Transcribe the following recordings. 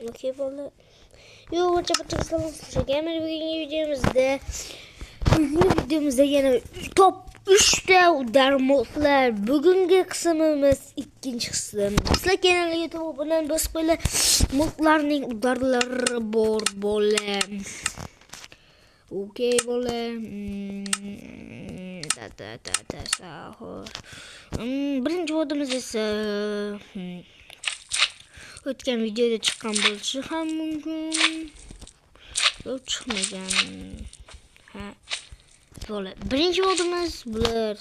Okey bo'ldi. Yo, barcha sizlarga gamer bugungi videomizda yana top 3 ta darmoqlar. Bugungi qismimiz ikkinchi qism. Sizlar kanaliga YouTube bilan bosib qo'yinglar. Modlarning udarlari bor bola. Okey bola. Birinchi modimiz esa o'tgan videoda chiqqan bo'lishi ham mumkin. Yo'q, chiqmagan. Ha. Bola. Birinchi modimiz bular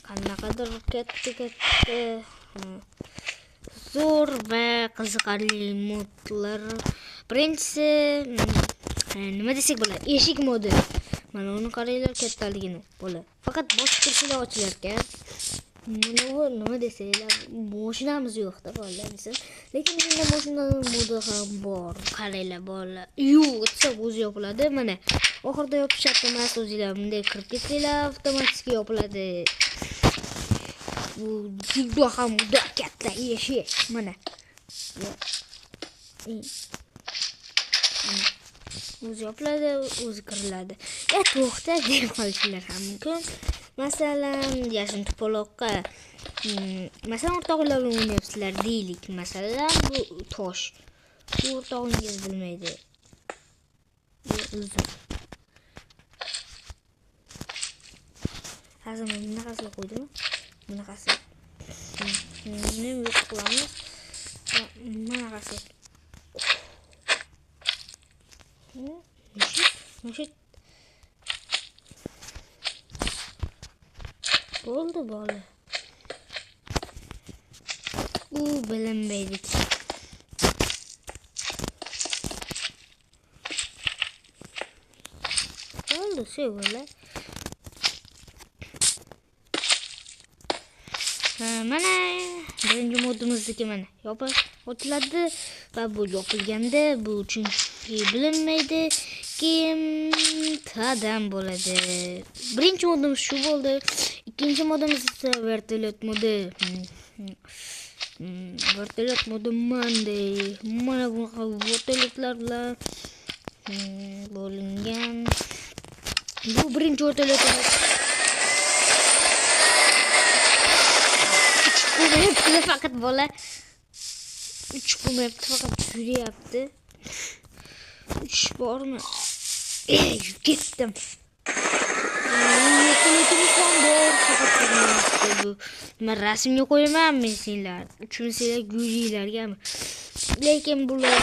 qanaqadir katta zo'r va qiziqarli modlar. Birinchisi nima desak bo'ladi? Eshik modi. Mana uni qaranglar kattaligini. Bola. Faqat bosib turishda ochilar ekan. Nima desanglar, mashinamiz yo'q-da bola desam. Lekin bunda mashina modi ham bor. Qaranglar bola. Desa o'zi yopiladi. Mana oxirida yopishyapti emas, o'zinglar bunday kirib ketsanglar avtomatik yopiladi. Bu juda ham katta eshik. Mana. O'zi yopiladi, o'zi kiriladi. To'xta deb qolishlar ham mumkin. Masalan, yashin to'poloqqa masalan o'rtoqlar bilan o'ynayapsizlar deylik. Masalan, bu tosh. Bu o'rtog'ingiz bilmaydi. Uzun. Hozir bunaqasini qo'ydimi? Bunaqasi. Nima yo'q qilamiz? Bunaqasi. Mushit. Bo'ldi bola. U bilinmaydi. Bo'ldi, sevgilar. Mana birinchi modimizniki mana yopib ochiladi va bu yopilganda bu chunki bilinmaydi kim tadam bo'ladi. Birinchi modimiz shu bo'ldi. İkinci modumuz ise vertolyot modu. Vertolyot modu Monday. Mana bu vertolyotlar bilan bo'lingan. Bu birinchi vertolyot. Uçmayapti faqat bola. Uçmayapti faqat yurayapti. Uç bormi? Ketdim. Men rasmga qo'yaman men senlar. Uchun senlar gujiylargami? Lekin bular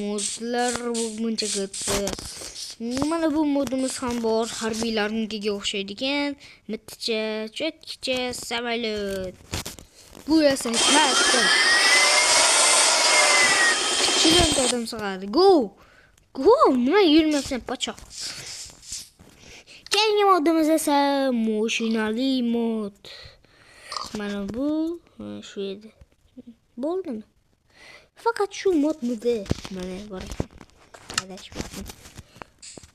modlar buncha katta. Mana bu modimiz ham bor. Harbiylarnikiga o'xshaydi ekan. Mitcha, cho'tkicha, samolyot. Bu esa katta. Chilon odam sig'adi. Go! Nima yurmayapsan pochoq? Keyingi modimiz esa mashinali mod. Mana bu shu edi. Bo'ldimi? Faqat shu modmidi. Mana bor ekan. Adashibman.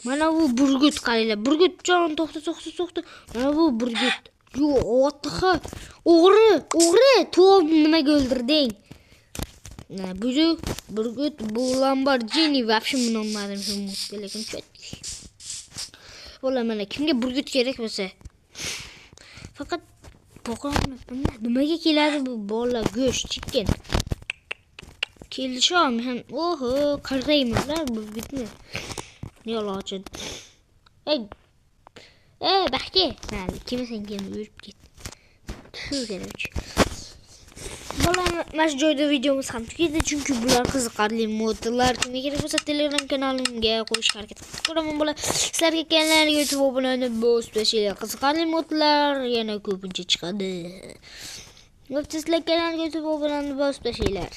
Mana bu burgut qaranglar. Burgut jon to'xta. Mana bu burgut. Yo'q, otxi. O'g'ri. To'p nimaga o'ldirding? Burgut, bu Lamborghini вообще minolmadim shu modga, lekin cho'tki. Bola mana kimga burgut kerak bo'lsa. Faqat boqolmayapman. Nimaga keladi bu bola go'sht chicken? Kelisham ham. Oho, qaraymanlar burgutni. Yo'lochin. Baxti. Kim yurib ket. Tuganovch. Mana shu joyda videomiz ham tugadi, chunki bular qiziqarli modlar. Kimga kerak bo'lsa Telegram kanalimga qo'yishga harakat qilaman bola. Sizlarga kanalga YouTube obunani bosib tashlaylar. Qiziqarli modlar yana ko'pincha chiqadi. Sizlar kanalga YouTube obunani bosib tashlaylar.